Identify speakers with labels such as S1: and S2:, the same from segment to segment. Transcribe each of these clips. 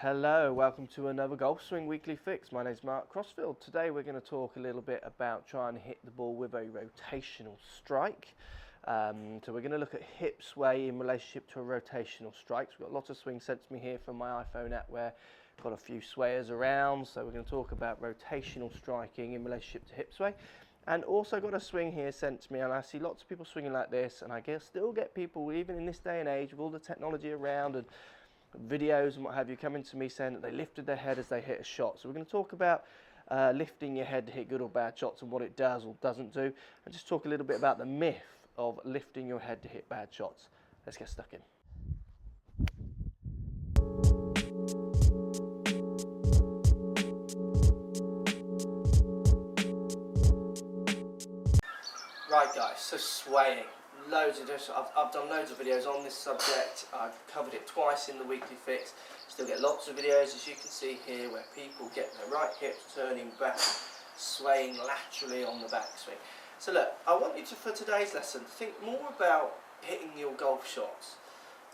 S1: Hello, welcome to another Golf Swing Weekly Fix. My name is Mark Crossfield. Today we're going to talk a little bit about trying to hit the ball with a rotational strike. So we're going to look at hip sway in relationship to a rotational strike. So we've got lots of swing sent to me here from my iPhone app where I've got a few swayers around. So we're going to talk about rotational striking in relationship to hip sway. And also got a swing here sent to me, and I see lots of people swinging like this, and I still get people, even in this day and age with all the technology around and videos and what have you, coming to me saying that they lifted their head as they hit a shot. So we're going to talk about lifting your head to hit good or bad shots and what it does or doesn't do, and just talk a little bit about the myth of lifting your head to hit bad shots. Let's get stuck in. Right guys, so swaying. I've done loads of videos on this subject. I've covered it twice in the weekly fix. Still get lots of videos, as you can see here, where people get their right hips turning back, swaying laterally on the backswing. So look, I want you to, for today's lesson, think more about hitting your golf shots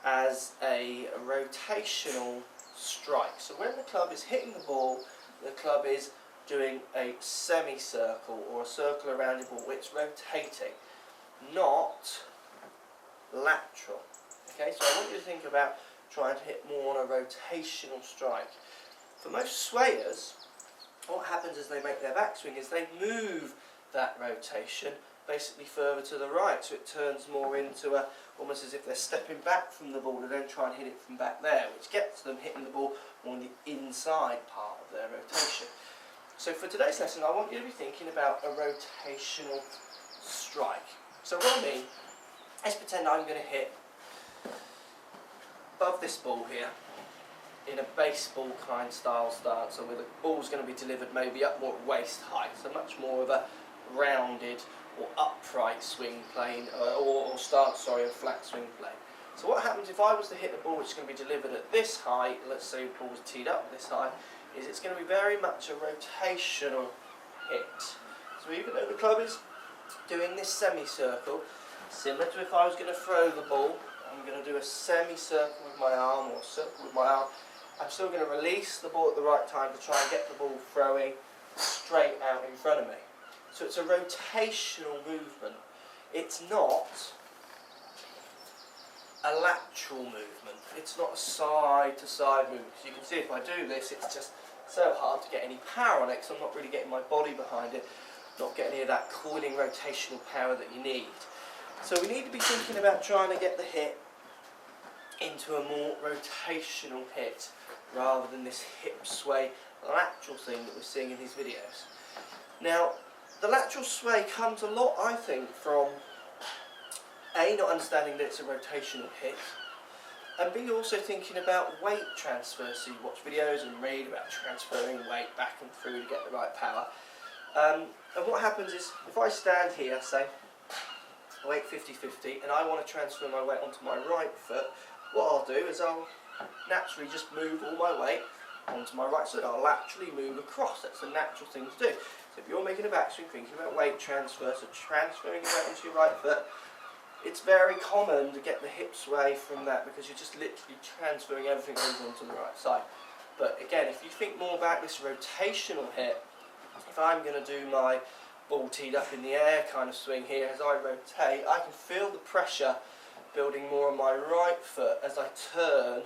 S1: as a rotational strike. So when the club is hitting the ball, the club is doing a semicircle or a circle around your ball. It's rotating, not lateral. Okay, so I want you to think about trying to hit more on a rotational strike. For most swayers, what happens as they make their backswing is they move that rotation basically further to the right, so it turns more into a, almost as if they're stepping back from the ball to then try and hit it from back there, which gets them hitting the ball more on the inside part of their rotation. So for today's lesson, I want you to be thinking about a rotational strike. So what I mean, let's pretend I'm going to hit above this ball here in a baseball kind style stance, so where the ball's going to be delivered maybe up more at waist height, so much more of a rounded or upright swing plane, or stance, sorry, a flat swing plane. So what happens if I was to hit the ball which is going to be delivered at this height, let's say the ball was teed up this high, is it's going to be very much a rotational hit. So even though the club is doing this semicircle, similar to if I was going to throw the ball, I'm going to do a semicircle with my arm or a circle with my arm. I'm still going to release the ball at the right time to try and get the ball throwing straight out in front of me. So it's a rotational movement. It's not a lateral movement. It's not a side to side movement. Because you can see if I do this, it's just so hard to get any power on it because I'm not really getting my body behind it, not getting any of that coiling rotational power that you need. So we need to be thinking about trying to get the hit into a more rotational hit rather than this hip sway lateral thing that we're seeing in these videos. Now, the lateral sway comes a lot, I think, from A, not understanding that it's a rotational hit, and B, also thinking about weight transfer. So you watch videos and read about transferring weight back and through to get the right power. And what happens is, if I stand here, say, weight 50-50, and I want to transfer my weight onto my right foot, what I'll do is I'll naturally just move all my weight onto my right foot. I'll laterally move across. That's a natural thing to do. So if you're making a backswing, thinking about weight transfer, so transferring your weight onto your right foot, it's very common to get the hip sway from that because you're just literally transferring everything over onto the right side. But again, if you think more about this rotational hit, if I'm going to do my ball teed up in the air kind of swing here, as I rotate, I can feel the pressure building more on my right foot as I turn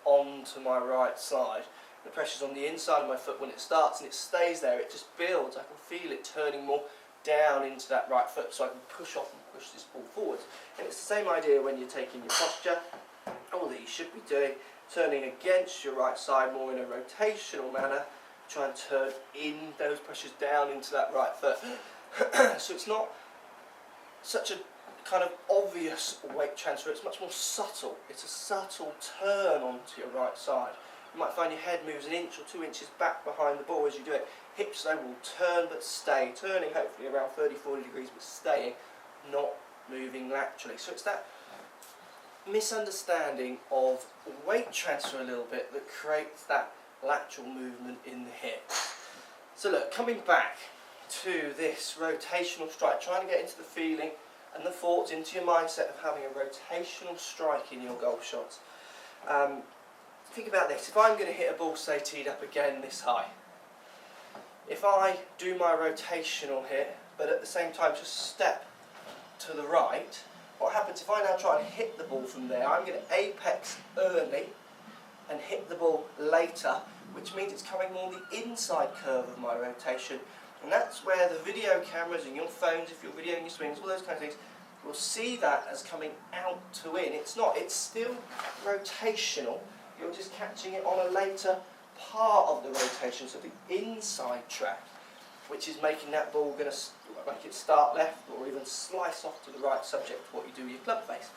S1: onto my right side. The pressure's on the inside of my foot when it starts and it stays there, it just builds. I can feel it turning more down into that right foot so I can push off and push this ball forwards. And it's the same idea when you're taking your posture, all that you should be doing, turning against your right side more in a rotational manner, try and turn in those pressures down into that right foot. So it's not such a kind of obvious weight transfer, it's much more subtle. It's a subtle turn onto your right side. You might find your head moves an inch or 2 inches back behind the ball as you do it. Hips though will turn but stay, turning hopefully around 30-40 degrees but staying, not moving laterally. So it's that misunderstanding of weight transfer a little bit that creates that lateral movement in the hip. So look, coming back to this rotational strike, trying to get into the feeling and the thoughts into your mindset of having a rotational strike in your golf shots. think about this. If I'm going to hit a ball, say, teed up again this high, if I do my rotational hit, but at the same time just step to the right, what happens if I now try and hit the ball from there? I'm going to apex early and hit the ball later, which means it's coming more the inside curve of my rotation. And that's where the video cameras and your phones, if you're videoing your swings, all those kinds of things, will see that as coming out to in. It's not, it's still rotational. You're just catching it on a later part of the rotation, so the inside track, which is making that ball going to make it start left or even slice off to the right, subject to what you do with your club face.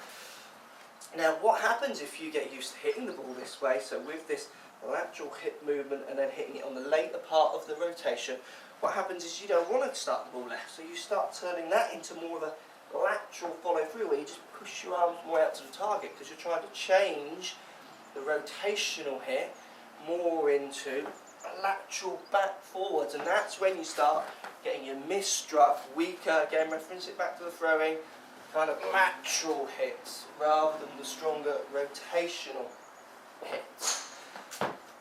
S1: Now what happens if you get used to hitting the ball this way, so with this lateral hip movement and then hitting it on the later part of the rotation, what happens is you don't want to start the ball left, so you start turning that into more of a lateral follow through where you just push your arms more out to the target because you're trying to change the rotational hit more into a lateral back forwards, and that's when you start getting your misstruck, weaker, again reference it back to the throwing, kind of lateral hits rather than the stronger rotational hits.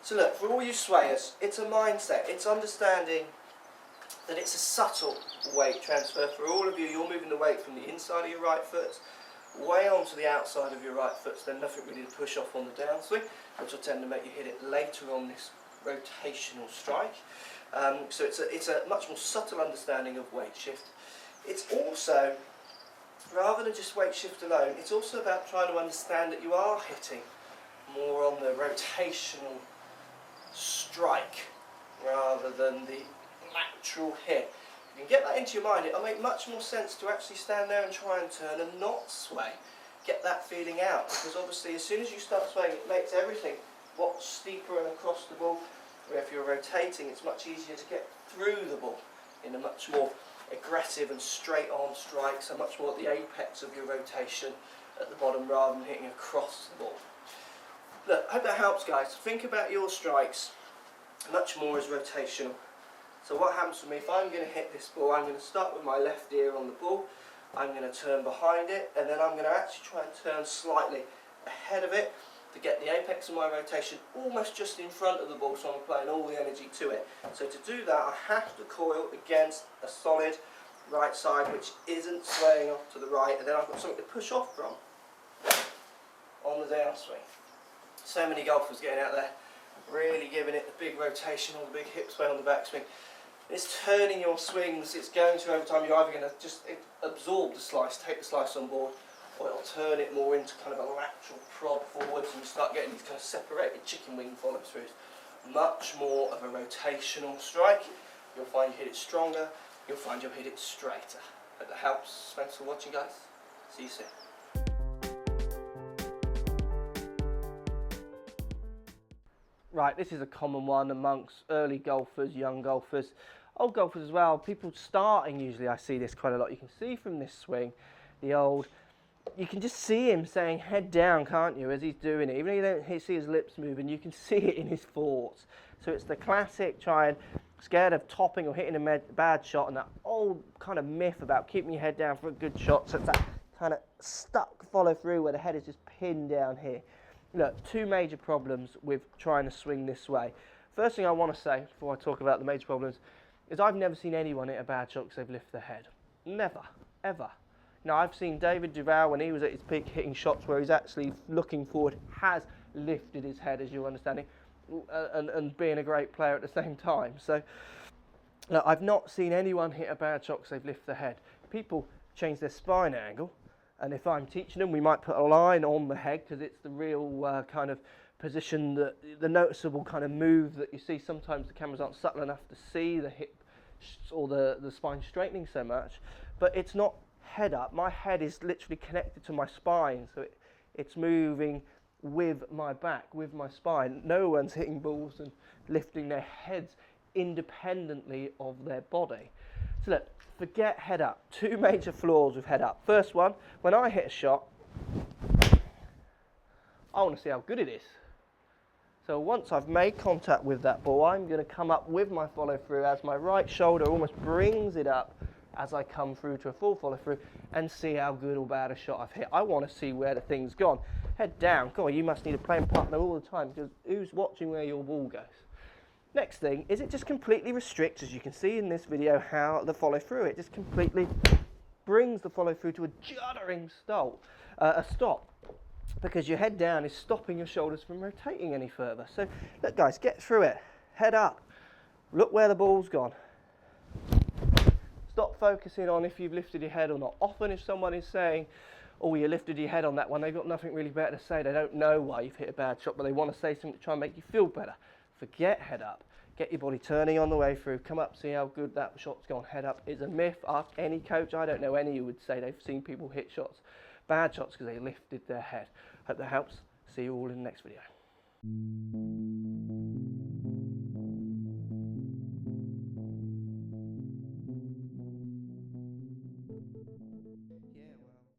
S1: So look, for all you swayers, it's a mindset, it's understanding that it's a subtle weight transfer. For all of you, you're moving the weight from the inside of your right foot way onto the outside of your right foot, so there's nothing really to push off on the downswing, which will tend to make you hit it later on this rotational strike. So it's a much more subtle understanding of weight shift. It's also, rather than just weight shift alone, it's also about trying to understand that you are hitting more on the rotational strike rather than the lateral hit. If you can get that into your mind, it'll make much more sense to actually stand there and try and turn and not sway. Get that feeling out, because obviously as soon as you start swaying, it makes everything what's steeper and across the ball, where if you're rotating, it's much easier to get through the ball in a much more aggressive and straight on strike, so much more at the apex of your rotation at the bottom rather than hitting across the ball. Look, I hope that helps, guys. Think about your strikes much more as rotational. So what happens for me, if I'm going to hit this ball, I'm going to start with my left ear on the ball, I'm going to turn behind it, and then I'm going to actually try and turn slightly ahead of it to get the apex of my rotation almost just in front of the ball, so I'm applying all the energy to it. So to do that, I have to coil against a solid right side which isn't swaying off to the right, and then I've got something to push off from on the downswing. So many golfers getting out there, really giving it the big rotation or the big hip sway on the backswing. It's turning your swings, it's going to over time, you're either going to just absorb the slice, take the slice on board, or it'll turn it more into kind of a lateral prod forwards and you start getting these kind of separated chicken wing follow throughs. Much more of a rotational strike. You'll find you hit it stronger, you'll find you'll hit it straighter. Hope that helps. Thanks for watching, guys. See you soon. Right, this is a common one amongst early golfers, young golfers, old golfers as well. People starting, usually I see this quite a lot. You can see from this swing, you can just see him saying head down, can't you, as he's doing it. Even though you don't see his lips moving, you can see it in his thoughts. So it's the classic scared of topping or hitting a bad shot, and that old kind of myth about keeping your head down for a good shot. So it's that kind of stuck follow through where the head is just pinned down here. Look, two major problems with trying to swing this way. First thing I want to say before I talk about the major problems is I've never seen anyone hit a bad shot because they've lifted their head. Never, ever. Now I've seen David Duval when he was at his peak hitting shots where he's actually looking forward, has lifted his head, as you're understanding, and being a great player at the same time. So look, I've not seen anyone hit a bad shot because they've lifted their head. People change their spine angle. And if I'm teaching them, we might put a line on the head because it's the real kind of position, the noticeable kind of move that you see. Sometimes the cameras aren't subtle enough to see the hip or the spine straightening so much. But it's not head up. My head is literally connected to my spine. So it's moving with my back, with my spine. No one's hitting balls and lifting their heads independently of their body. So look, forget head up. Two major flaws with head up. First one, when I hit a shot, I want to see how good it is. So once I've made contact with that ball, I'm going to come up with my follow through as my right shoulder almost brings it up as I come through to a full follow through and see how good or bad a shot I've hit. I want to see where the thing's gone. Head down. God, you must need a playing partner all the time, because who's watching where your ball goes? Next thing is it just completely restricts, as you can see in this video, how the follow through. It just completely brings the follow through to a juddering stop, because your head down is stopping your shoulders from rotating any further. So look guys, get through it. Head up. Look where the ball's gone. Stop focusing on if you've lifted your head or not. Often if someone is saying, oh, you lifted your head on that one, they've got nothing really better to say. They don't know why you've hit a bad shot, but they want to say something to try and make you feel better. Forget head up. Get your body turning on the way through. Come up, see how good that shot's gone. Head up is a myth. Ask any coach. I don't know any who would say they've seen people hit shots, bad shots, because they lifted their head. Hope that helps. See you all in the next video.